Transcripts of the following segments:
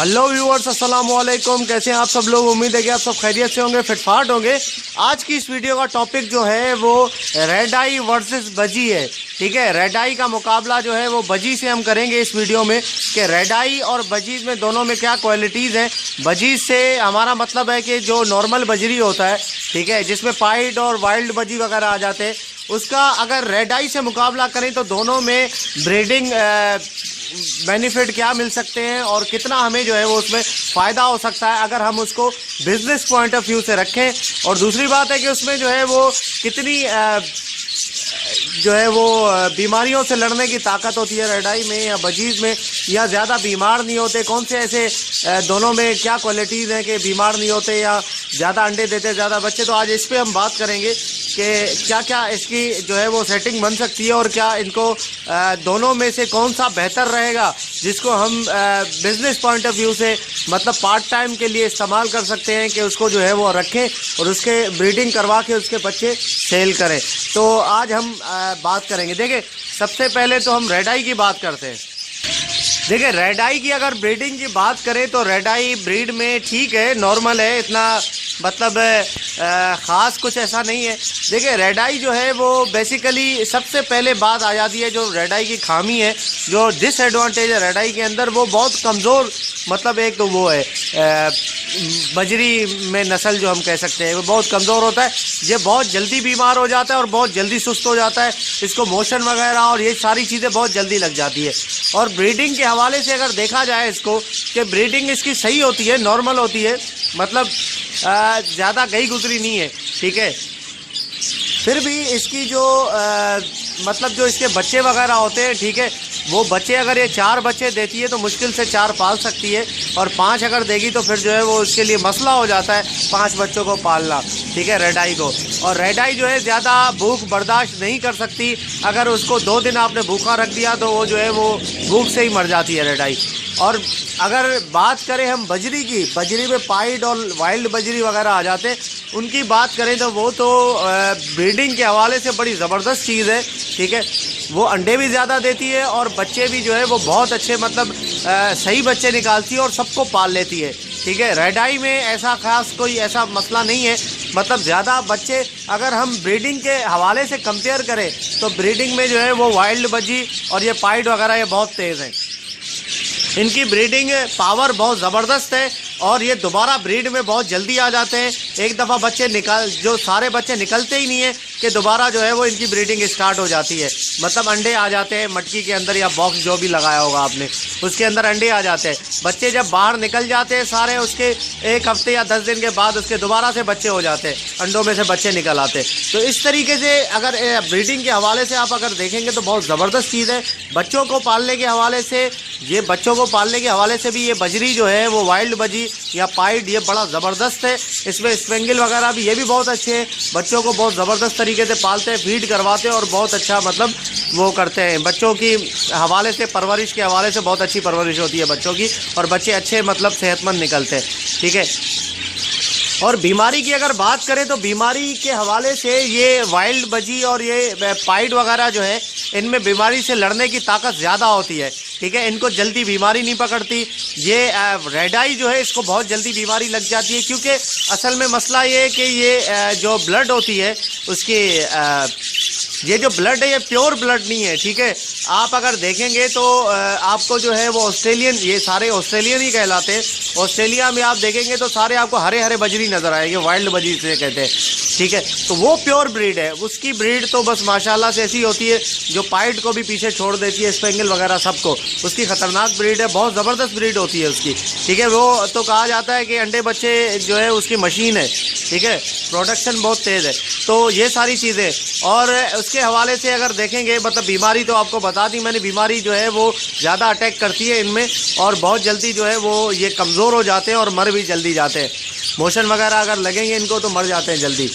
Hello viewers, अस्सलाम वालेकुम। कैसे हैं आप सब लोग? उम्मीद है कि आप सब खैरियत से होंगे, फिटफाट होंगे। आज की इस वीडियो का टॉपिक जो है वो रेड आई वर्सेस बजी है। ठीक है, रेड आई का मुकाबला जो है वो बजी से हम करेंगे इस वीडियो में कि रेड आई और बजीज में दोनों में क्या क्वालिटीज़ हैं। बजीज से हमारा मतलब है कि जो नॉर्मल बजरी होता है, ठीक है, जिसमें पाइड और वाइल्ड बजी वगैरह आ जाते हैं, उसका अगर रेड आई से मुकाबला करें तो दोनों में ब्रीडिंग बेनिफिट क्या मिल सकते हैं और कितना हमें जो है वो उसमें फ़ायदा हो सकता है अगर हम उसको बिजनेस पॉइंट ऑफ व्यू से रखें। और दूसरी बात है कि उसमें जो है वो कितनी जो है वो बीमारियों से लड़ने की ताकत होती है रेड आई में या बजीज में, या ज़्यादा बीमार नहीं होते। कौन से ऐसे दोनों में क्या क्वालिटीज़ हैं कि बीमार नहीं होते या ज़्यादा अंडे देते, ज़्यादा बच्चे। तो आज इस पर हम बात करेंगे कि क्या क्या इसकी जो है वो सेटिंग बन सकती है और क्या इनको दोनों में से कौन सा बेहतर रहेगा जिसको हम बिज़नेस पॉइंट ऑफ व्यू से मतलब पार्ट टाइम के लिए इस्तेमाल कर सकते हैं कि उसको जो है वो रखें और उसके ब्रीडिंग करवा के उसके बच्चे सेल करें। तो आज हम बात करेंगे। देखिए, सबसे पहले तो हम रेड आई की बात करते हैं। देखिए, रेड आई की अगर ब्रीडिंग की बात करें तो रेड आई ब्रीड में ठीक है, नॉर्मल है, इतना मतलब ख़ास कुछ ऐसा नहीं है। देखिए, रेड आई जो है वो बेसिकली सबसे पहले बात आ जाती है, जो रेड आई की खामी है, जो डिसएडवांटेज है रेड आई के अंदर, वो बहुत कमज़ोर मतलब एक तो वो है बजरी में नस्ल जो हम कह सकते हैं वो बहुत कमज़ोर होता है। ये बहुत जल्दी बीमार हो जाता है और बहुत जल्दी सुस्त हो जाता है। इसको मोशन वगैरह और ये सारी चीज़ें बहुत जल्दी लग जाती है। और ब्रीडिंग के हवाले से अगर देखा जाए इसको कि ब्रीडिंग इसकी सही होती है, नॉर्मल होती है, मतलब ज़्यादा गई गुजरी नहीं है, ठीक है। फिर भी इसकी जो मतलब जो इसके बच्चे वगैरह होते हैं, ठीक है, वो बच्चे अगर ये 4 बच्चे देती है तो मुश्किल से 4 पाल सकती है, और 5 अगर देगी तो फिर जो है वो उसके लिए मसला हो जाता है 5 बच्चों को पालना, ठीक है, रेड आई को। और रेड आई जो है ज़्यादा भूख बर्दाश्त नहीं कर सकती। अगर उसको 2 दिन आपने भूखा रख दिया तो वो जो है वो भूख से ही मर जाती है रेड आई। और अगर बात करें हम बजरी की, बजरी में पाइड और वाइल्ड बजरी वगैरह आ जाते हैं, उनकी बात करें तो वो तो ब्रीडिंग के हवाले से बड़ी ज़बरदस्त चीज़ है, ठीक है। वो अंडे भी ज़्यादा देती है और बच्चे भी जो है वो बहुत अच्छे मतलब सही बच्चे निकालती है और सबको पाल लेती है, ठीक है। रेड आई में ऐसा खास कोई ऐसा मसला नहीं है, मतलब ज़्यादा बच्चे अगर हम ब्रीडिंग के हवाले से कंपेयर करें तो ब्रीडिंग में जो है वो वाइल्ड बजी और ये पाइड वगैरह ये बहुत तेज़ हैं। इनकी ब्रीडिंग पावर बहुत ज़बरदस्त है और ये दोबारा ब्रीड में बहुत जल्दी आ जाते हैं। एक दफ़ा बच्चे जो सारे बच्चे निकलते ही नहीं है कि दोबारा जो है वो इनकी ब्रीडिंग स्टार्ट हो जाती है। मतलब अंडे आ जाते हैं मटकी के अंदर या बॉक्स जो भी लगाया होगा आपने, उसके अंदर अंडे आ जाते हैं। बच्चे जब बाहर निकल जाते हैं सारे, उसके 1 हफ्ते या 10 दिन के बाद उसके दोबारा से बच्चे हो जाते हैं, अंडों में से बच्चे निकल आते हैं। तो इस तरीके से अगर ब्रीडिंग के हवाले से आप अगर देखेंगे तो बहुत ज़बरदस्त चीज़ है। बच्चों को पालने के हवाले से, ये बच्चों को पालने के हवाले से भी ये बजरी जो है वो वाइल्ड बजी या पाइड ये बड़ा ज़बरदस्त है। इसमें स्पेंगल वगैरह भी ये भी बहुत अच्छे हैं। बच्चों को बहुत ज़बरदस्त तरीके से पालते हैं, फीड करवाते हैं और बहुत अच्छा मतलब वो करते हैं। बच्चों की हवाले से, परवरिश के हवाले से बहुत अच्छी परवरिश होती है बच्चों की और बच्चे अच्छे मतलब सेहतमंद निकलते हैं, ठीक है। और बीमारी की अगर बात करें तो बीमारी के हवाले से ये वाइल्ड बजी और ये पाइड वगैरह जो है, इनमें बीमारी से लड़ने की ताकत ज़्यादा होती है, ठीक है। इनको जल्दी बीमारी नहीं पकड़ती। ये रेड आई जो है इसको बहुत जल्दी बीमारी लग जाती है, क्योंकि असल में मसला ये है कि ये जो ब्लड होती है उसकी ये जो ब्लड है ये प्योर ब्लड नहीं है, ठीक है। आप अगर देखेंगे तो आपको जो है वो ऑस्ट्रेलियन, ये सारे ऑस्ट्रेलियन ही कहलाते हैं। ऑस्ट्रेलिया में आप देखेंगे तो सारे आपको हरे हरे बजरी नज़र आएंगे, वाइल्ड बजरी से कहते हैं, ठीक है। तो वो प्योर ब्रीड है। उसकी ब्रीड तो बस माशाल्लाह से ऐसी होती है जो पाइड को भी पीछे छोड़ देती है, स्पेंगल वगैरह सबको। उसकी ख़तरनाक ब्रीड है, बहुत ज़बरदस्त ब्रीड होती है उसकी, ठीक है। वो तो कहा जाता है कि अंडे बच्चे जो है उसकी मशीन है, ठीक है, प्रोडक्शन बहुत तेज़ है। तो ये सारी चीज़ें, और उसके हवाले से अगर देखेंगे मतलब बीमारी तो आपको बता दी मैंने, बीमारी जो है वो ज़्यादा अटैक करती है इनमें और बहुत जल्दी जो है वो ये कमज़ोर हो जाते हैं और मर भी जल्दी जाते हैं। मोशन वगैरह अगर लगेंगे इनको तो मर जाते हैं जल्दी।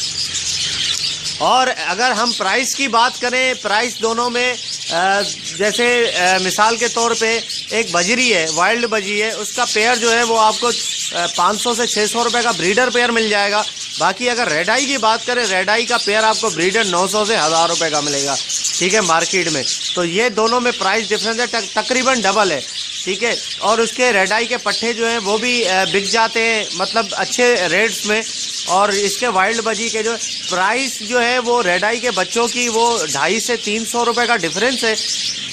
और अगर हम प्राइस की बात करें, प्राइस दोनों में जैसे मिसाल के तौर पे एक बजरी है, वाइल्ड बजी है, उसका पेयर जो है वो आपको 500 से 600 रुपये का ब्रीडर पेयर मिल जाएगा। बाकी अगर रेड आई की बात करें, रेड आई का पेयर आपको ब्रीडर 900 से 1000 रुपये का मिलेगा, ठीक है, मार्केट में। तो ये दोनों में प्राइस डिफरेंस है, तकरीबन डबल है। ठीक है। और उसके रेड आई के पट्ठे जो हैं वो भी बिक जाते हैं मतलब अच्छे रेट्स में। और इसके वाइल्ड बजी के जो प्राइस जो है वो रेड आई के बच्चों की वो 250 से 300 रुपये का डिफरेंस है।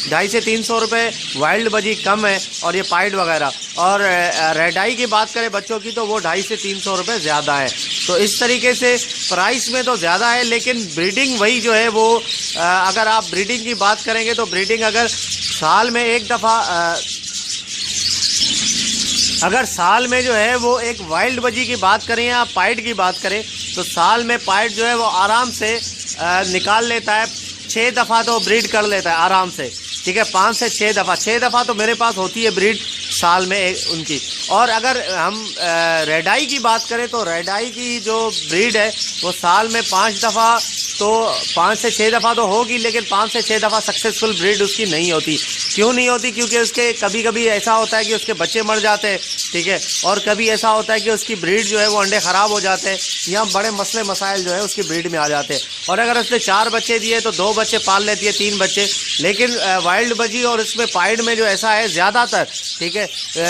250 से 300 रुपये वाइल्ड बजी कम है और ये पाइड वगैरह। और रेड आई की बात करें बच्चों की तो वो 250 से 300 रुपये ज़्यादा है। तो इस तरीके से प्राइस में तो ज़्यादा है, लेकिन ब्रीडिंग वही जो है वो अगर आप ब्रीडिंग की बात करेंगे तो ब्रीडिंग अगर साल में एक दफ़ा अगर साल में जो है वो एक वाइल्ड बजी की बात करें या पाइड की बात करें तो साल में पाइड जो है वो आराम से निकाल लेता है। 6 दफ़ा तो ब्रीड कर लेता है आराम से, ठीक है। 5 से 6 दफ़ा, 6 दफ़ा तो मेरे पास होती है ब्रीड साल में उनकी। और अगर हम रेड आई की बात करें तो रेड आई की जो ब्रीड है वो साल में 5 दफ़ा तो 5 से 6 दफ़ा तो होगी, लेकिन 5 से 6 दफ़ा सक्सेसफुल ब्रीड उसकी नहीं होती। क्यों नहीं होती? क्योंकि उसके कभी कभी ऐसा होता है कि उसके बच्चे मर जाते हैं, ठीक है। और कभी ऐसा होता है कि उसकी ब्रीड जो है वो अंडे ख़राब हो जाते हैं, यहाँ बड़े मसले मसाइल जो है उसकी ब्रीड में आ जाते हैं। और अगर उसने 4 बच्चे दिए तो 2 बच्चे पाल लेती है, 3 बच्चे। लेकिन वाइल्ड बजी और इसमें पाइड में जो ऐसा है ज़्यादातर, ठीक है,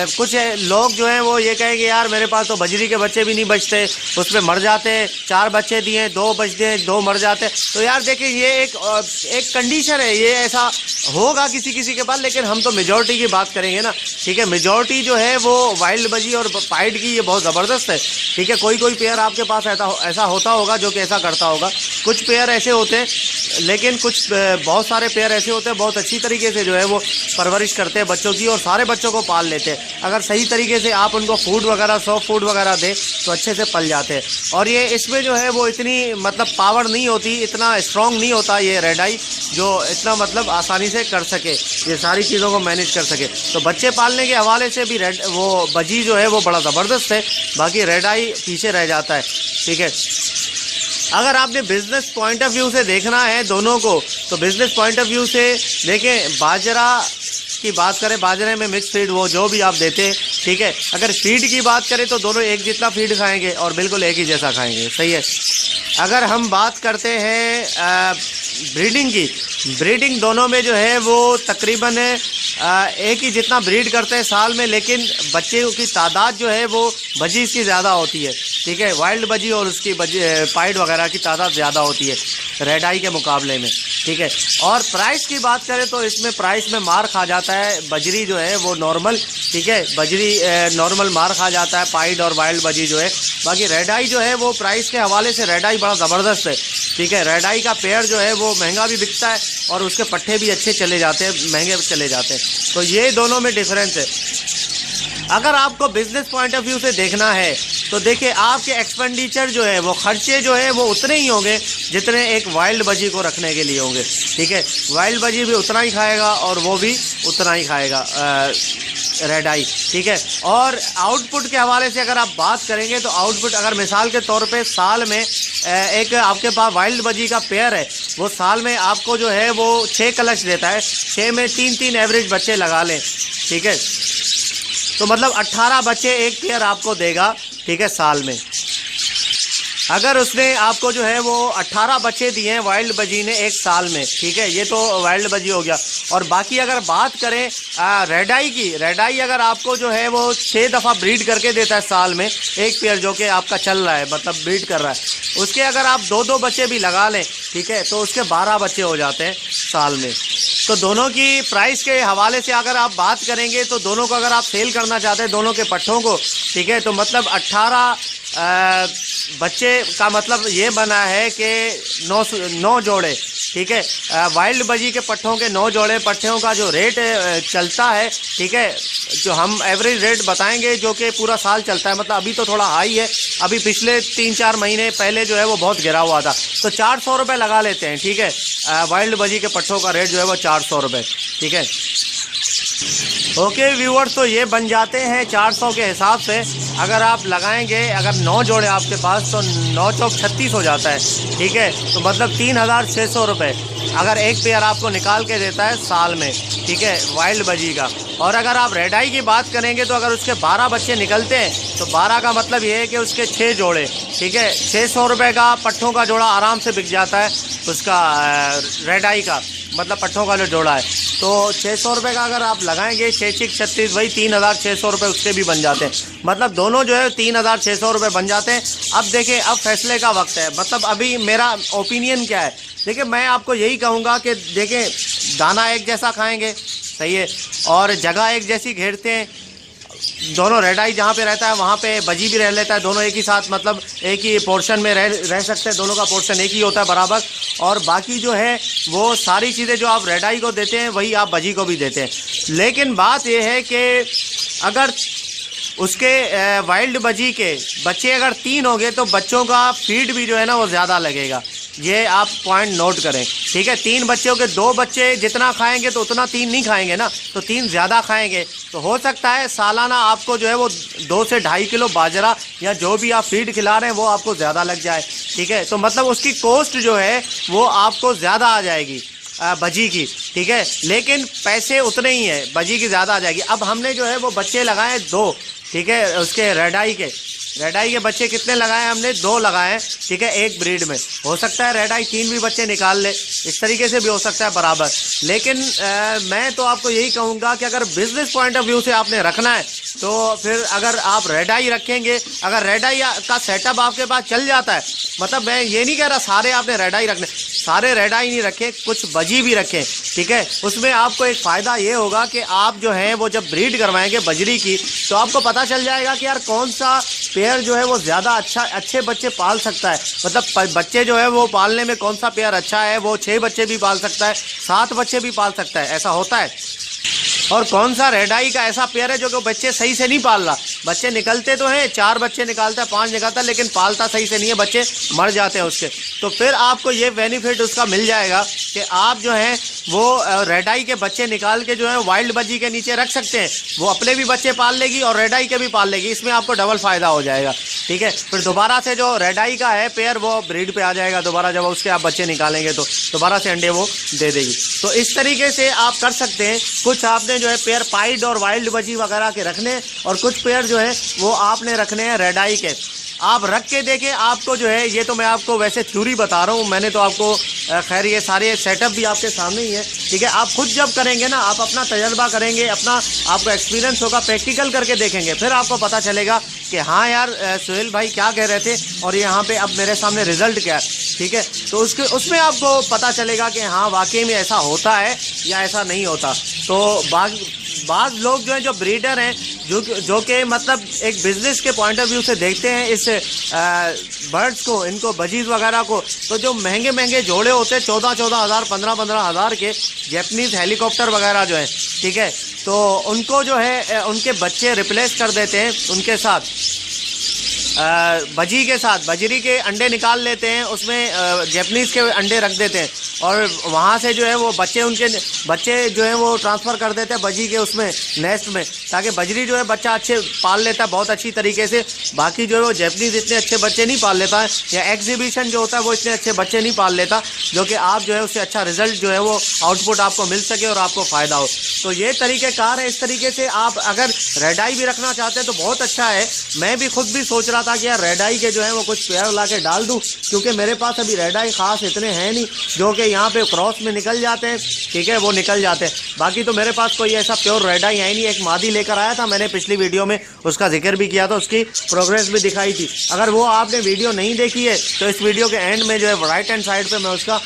कुछ लोग जो हैं वो ये कहेंगे यार मेरे पास तो बजरी के बच्चे भी नहीं बचते, उसमें मर जाते हैं। 4 बच्चे दिए, 2 बचते हैं, 2 मर जाते हैं। तो यार देखिए ये एक कंडीशन है, ये ऐसा होगा किसी किसी के पास, लेकिन हम तो मेजॉरिटी की बात करेंगे ना, ठीक है। मेजॉरिटी जो है वो वाइल्ड बजी और पाइड की ये बहुत ज़बरदस्त है, ठीक है। कोई कोई पेयर आपके पास ऐसा होता होगा जो कि ऐसा करता होगा। कुछ पेयर ऐसे होते हैं, लेकिन कुछ बहुत सारे पेयर ऐसे होते हैं बहुत अच्छी तरीके से जो है वो परवरिश करते हैं बच्चों की और सारे बच्चों को पाल लेते हैं। अगर सही तरीके से आप उनको फूड वगैरह सॉफ्ट फूड वगैरह दें तो अच्छे से पल जाते हैं। और ये इसमें जो है वो इतनी मतलब पावर नहीं होती, इतना स्ट्रॉन्ग नहीं होता ये रेड आई जो इतना मतलब आसानी से कर सके, ये सारी चीज़ों को मैनेज कर सके। तो बच्चे पालने के हवाले से भी वो बजी जो है वो बड़ा ज़बरदस्त है, बाकी रेड आई पीछे रह जाता है, ठीक है। अगर आपने बिज़नेस पॉइंट ऑफ व्यू से देखना है दोनों को तो बिज़नेस पॉइंट ऑफ व्यू से देखें। बाजरा की बात करें, बाजरे में मिक्स फीड वो जो भी आप देते हैं, ठीक है। अगर फीड की बात करें तो दोनों एक जितना फीड खाएंगे और बिल्कुल एक ही जैसा खाएंगे, सही है। अगर हम बात करते हैं ब्रीडिंग की, ब्रीडिंग दोनों में जो है वो तकरीबन एक ही जितना ब्रीड करते हैं साल में, लेकिन बच्चों की तादाद जो है वो बजी की ज़्यादा होती है, ठीक है। वाइल्ड बजी और उसकी पाइड वगैरह की तादाद ज़्यादा होती है रेड आई के मुकाबले में, ठीक है। और प्राइस की बात करें तो इसमें प्राइस में मार खा जाता है बजरी जो है वो नॉर्मल, ठीक है। बजरी नॉर्मल मार खा जाता है पाइड और वाइल्ड बजी जो है। बाकी रेड आई जो है वो प्राइस के हवाले से रेड आई बड़ा ज़बरदस्त है, ठीक है। रेड आई का पेयर जो है वो महंगा भी बिकता है और उसके पट्टे भी अच्छे चले जाते हैं, महंगे चले जाते हैं। तो ये दोनों में डिफरेंस है। अगर आपको बिजनेस पॉइंट ऑफ व्यू से देखना है तो देखिए आपके एक्सपेंडिचर जो है वो खर्चे जो है वो उतने ही होंगे जितने एक वाइल्ड बजी को रखने के लिए होंगे, ठीक है। वाइल्ड बजी भी उतना ही खाएगा और वो भी उतना ही खाएगा रेड आई, ठीक है। और आउटपुट के हवाले से अगर आप बात करेंगे तो आउटपुट अगर मिसाल के तौर पे साल में एक आपके पास वाइल्ड बजी का पेयर है वो साल में आपको जो है वो 6 कलश देता है, 6 में 3-3 एवरेज बच्चे लगा लें, ठीक है। तो मतलब 18 बच्चे एक पेयर आपको देगा, ठीक है, साल में। अगर उसने आपको जो है वो 18 बच्चे दिए हैं वाइल्ड बजी ने एक साल में, ठीक है, ये तो वाइल्ड बजी हो गया। और बाकी अगर बात करें रेड आई की, रेड आई अगर आपको जो है वो 6 दफ़ा ब्रीड करके देता है साल में एक पेयर जो कि आपका चल रहा है मतलब ब्रीड कर रहा है, उसके अगर आप 2-2 बच्चे भी लगा लें, ठीक है, तो उसके 12 बच्चे हो जाते हैं साल में। तो दोनों की प्राइस के हवाले से अगर आप बात करेंगे तो दोनों को अगर आप सेल करना चाहते हैं दोनों के पट्ठों को, ठीक है, तो मतलब 18 बच्चे का मतलब ये बना है कि 9 जोड़े, ठीक है। वाइल्ड बजी के पट्ठों के 9 जोड़े पट्ठों का जो रेट चलता है, ठीक है, जो हम एवरेज रेट बताएंगे जो कि पूरा साल चलता है, मतलब अभी तो थोड़ा हाई है, अभी पिछले 3-4 महीने पहले जो है वो बहुत गिरा हुआ था, तो 400 रुपये लगा लेते हैं, ठीक है। वाइल्ड बजी के पट्ठों का रेट जो है वो 400 रुपये, ठीक है। ओके व्यूअर्स, तो ये बन जाते हैं 400 के हिसाब से। अगर आप लगाएंगे, अगर 9 जोड़े आपके पास तो 9 चौक 36 हो जाता है, ठीक है। तो मतलब 3600 रुपये अगर एक पेयर आपको निकाल के देता है साल में, ठीक है, वाइल्ड बजी का। और अगर आप रेड आई की बात करेंगे तो अगर उसके 12 बच्चे निकलते हैं तो 12 का मतलब ये है कि उसके 6 जोड़े, ठीक है, 600 रुपये का पट्ठों का जोड़ा आराम से बिक जाता है उसका रेड आई का, मतलब पट्ठों का जो जोड़ा है। तो 600 रुपये का अगर आप लगाएंगे 6×6 = 36, वही 3,600 रुपये उसके भी बन जाते हैं। मतलब दोनों जो है 3,600 रुपये बन जाते हैं। अब देखिए, अब फैसले का वक्त है। मतलब अभी मेरा ओपिनियन क्या है, देखिए मैं आपको यही कहूँगा कि देखिए दाना एक जैसा खाएंगे, सही है, और जगह एक जैसी घेरते हैं। दोनों रेड आई जहाँ पे रहता है वहाँ पे बजी भी रह लेता है, दोनों एक ही साथ, मतलब एक ही पोर्शन में रह सकते हैं। दोनों का पोर्शन एक ही होता है बराबर। और बाकी जो है वो सारी चीज़ें जो आप रेड आई को देते हैं वही आप बजी को भी देते हैं। लेकिन बात यह है कि अगर उसके वाइल्ड बजी के बच्चे अगर 3 हो गए तो बच्चों का फीड भी जो है ना वो ज़्यादा लगेगा। ये आप पॉइंट नोट करें, ठीक है। 3 बच्चों के 2 बच्चे जितना खाएंगे तो उतना 3 नहीं खाएंगे ना, तो 3 ज़्यादा खाएंगे। तो हो सकता है सालाना आपको जो है वो 2 से 2.5 किलो बाजरा या जो भी आप फीड खिला रहे हैं वो आपको ज़्यादा लग जाए, ठीक है। तो मतलब उसकी कॉस्ट जो है वो आपको ज़्यादा आ जाएगी बजी की, ठीक है। लेकिन पैसे उतने ही हैं, बजी की ज़्यादा आ जाएगी। अब हमने जो है वो बच्चे लगाए 2, ठीक है, उसके रेड आई के बच्चे कितने लगाए हमने? 2 लगाए, ठीक है, एक ब्रीड में। हो सकता है रेड आई 3 भी बच्चे निकाल ले, इस तरीके से भी हो सकता है बराबर। लेकिन मैं तो आपको यही कहूँगा कि अगर बिजनेस पॉइंट ऑफ व्यू से आपने रखना है तो फिर अगर आप रेड आई रखेंगे, अगर रेड आई का सेटअप आपके पास चल जाता है, मतलब मैं ये नहीं कह रहा सारे आपने रेड आई रखने, सारे रेड आई नहीं रखें, कुछ बजी भी रखें, ठीक है। उसमें आपको एक फ़ायदा ये होगा कि आप जो है वो जब ब्रीड करवाएंगे बजरी की तो आपको पता चल जाएगा कि यार कौन सा पेयर जो है वो ज़्यादा अच्छे बच्चे पाल सकता है। मतलब बच्चे जो है वो पालने में कौन सा पेयर अच्छा है, वो 6 बच्चे भी पाल सकता है, 7 बच्चे भी पाल सकता है, ऐसा होता है। और कौन सा रेड आई का ऐसा पेयर है जो कि बच्चे सही से नहीं पाल रहा। बच्चे निकलते तो हैं, 4 बच्चे निकालता है, 5 निकालता है, लेकिन पालता सही से नहीं है, बच्चे मर जाते हैं उसके। तो फिर आपको ये बेनिफिट उसका मिल जाएगा कि आप जो है वो रेड आई के बच्चे निकाल के जो है वाइल्ड बजी के नीचे रख सकते हैं। वो अपने भी बच्चे पाल लेगी और रेड आई के भी पाल लेगी, इसमें आपको डबल फ़ायदा हो जाएगा, ठीक है। फिर दोबारा से जो रेड आई का है पेयर वो ब्रीड पे आ जाएगा दोबारा, जब उसके आप बच्चे निकालेंगे तो दोबारा से अंडे वो दे देगी। तो इस तरीके से आप कर सकते हैं। कुछ आपने जो है पेयर पाइड और वाइल्ड बजी वगैरह के रखने, और कुछ पेयर जो है वो आपने रखने हैं रेड आई के। आप रख के देखें, आपको जो है, ये तो मैं आपको वैसे थ्योरी बता रहा हूँ, मैंने तो आपको खैर ये सारे सेटअप भी आपके सामने ही है, ठीक है। आप खुद जब करेंगे ना, आप अपना तजर्बा करेंगे, अपना आपको एक्सपीरियंस होगा, प्रैक्टिकल करके देखेंगे, फिर आपको पता चलेगा कि हाँ यार सुहेल भाई क्या कह रहे थे और यहाँ पे अब मेरे सामने रिजल्ट क्या है, ठीक है। तो उसमें आपको पता चलेगा कि हाँ वाकई में ऐसा होता है या ऐसा नहीं होता। तो बाज़ लोग जो हैं, जो ब्रीडर हैं, जो कि मतलब एक बिज़नेस के पॉइंट ऑफ व्यू से देखते हैं इस बर्ड्स को, इनको बजीज वगैरह को, तो जो महंगे जोड़े होते हैं 14,000 हज़ार 15,000 हज़ार के जैपनीज़ हेलीकॉप्टर वगैरह जो है, ठीक है, तो उनको जो है उनके बच्चे रिप्लेस कर देते हैं उनके साथ बजी के साथ, बजरी के अंडे निकाल लेते हैं, उसमें जैपनीज़ के अंडे रख देते हैं और वहाँ से जो है वो उनके बच्चे जो है वो ट्रांसफ़र कर देते हैं बजी के उसमें नेस्ट में, ताकि बजरी जो है बच्चा अच्छे पाल लेता है बहुत अच्छी तरीके से। बाकी जो है वो जैपनीज़ इतने अच्छे बच्चे नहीं पाल लेता है, या एग्जीबिशन जो होता है वो इतने अच्छे बच्चे नहीं पाल लेता, जो कि आप जो है उससे अच्छा रिजल्ट जो है वो आउटपुट आपको मिल सके और आपको फ़ायदा हो। तो ये तरीक़ेकार है। इस तरीके से आप अगर रेड आई भी रखना चाहते हैं तो बहुत अच्छा है। मैं भी खुद भी सोच रहा था कि यार रेड आई के जो है वो कुछ पेयर ला के डाल दूँ, क्योंकि मेरे पास अभी रेड आई ख़ास इतने हैं नहीं जो कि यहाँ पे क्रॉस में निकल जाते हैं, ठीक है, वो निकल जाते हैं। बाकी तो मेरे पास कोई ऐसा प्योर रेड आई है नहीं। एक मादी लेकर आया था, मैंने पिछली वीडियो में उसका जिक्र भी किया था, उसकी प्रोग्रेस भी दिखाई थी। अगर वो आपने वीडियो नहीं देखी है तो इस वीडियो के एंड में जो है राइट हैंड साइड पे मैं उसका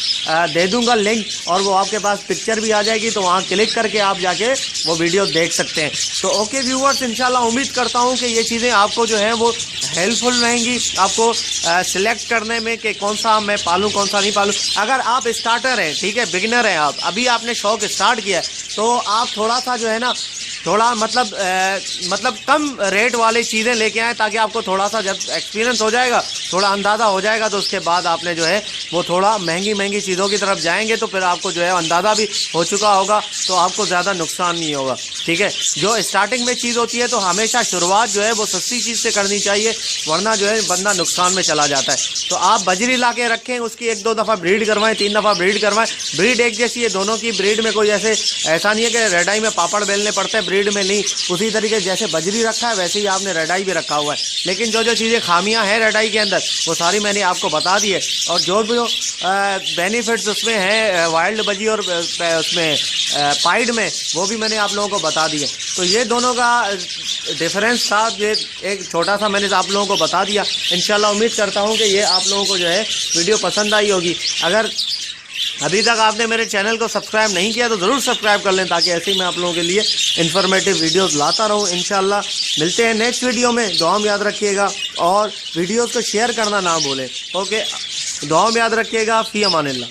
दे दूंगा लिंक, और वो आपके पास पिक्चर भी आ जाएगी, तो वहाँ क्लिक करके आप जाके वो वीडियो देख सकते हैं। तो ओके व्यूअर्स, इंशाल्लाह उम्मीद करता हूँ कि ये चीज़ें आपको जो है वो हेल्पफुल रहेंगी, आपको सिलेक्ट करने में कि कौन सा मैं पालूँ कौन सा नहीं पालूँ। अगर आप स्टार्टर हैं, ठीक है, बिगिनर हैं, आप अभी आपने शौक स्टार्ट किया है, तो आप थोड़ा सा जो है ना थोड़ा मतलब कम रेट वाली चीज़ें लेके आएँ, ताकि आपको थोड़ा सा जब एक्सपीरियंस हो जाएगा, थोड़ा अंदाज़ा हो जाएगा, तो उसके बाद आपने जो है वो थोड़ा महंगी चीज़ों की तरफ जाएंगे, तो फिर आपको जो है अंदाज़ा भी हो चुका होगा, तो आपको ज़्यादा नुकसान नहीं होगा, ठीक है। जो स्टार्टिंग में चीज़ होती है तो हमेशा शुरुआत जो है वो सस्ती चीज़ से करनी चाहिए, वरना जो है बंदा नुकसान में चला जाता है। तो आप बजरी ला के रखें, उसकी 1-2 दफ़ा ब्रीड करवाएं, 3 दफ़ा ब्रीड करवाएं। ब्रीड एक जैसी है, दोनों की ब्रीड में कोई ऐसा नहीं है कि रेड आई में पापड़ बेलने पड़ते हैं, ब्रीड में ली उसी तरीके जैसे बजरी रखा है वैसे ही आपने रेड आई भी रखा हुआ है। लेकिन जो जो चीज़ें खामियां हैं रेड आई के अंदर वो सारी मैंने आपको बता दी है, और जो भी बेनिफिट्स उसमें हैं वाइल्ड बजी और उसमें पाइड में वो भी मैंने आप लोगों को बता दिए। तो ये दोनों का डिफरेंस था, ये एक छोटा सा मैंने आप लोगों को बता दिया। इंशाल्लाह उम्मीद करता हूँ कि ये आप लोगों को जो है वीडियो पसंद आई होगी। अगर अभी तक आपने मेरे चैनल को सब्सक्राइब नहीं किया तो ज़रूर सब्सक्राइब कर लें, ताकि ऐसे ही मैं आप लोगों के लिए इन्फॉर्मेटिव वीडियोस लाता रहूं। इंशाल्लाह मिलते हैं नेक्स्ट वीडियो में। दुआ में याद रखिएगा और वीडियोस को शेयर करना ना भूलें। ओके, दुआ में याद रखिएगा। फ़ी अमानिल्लाह।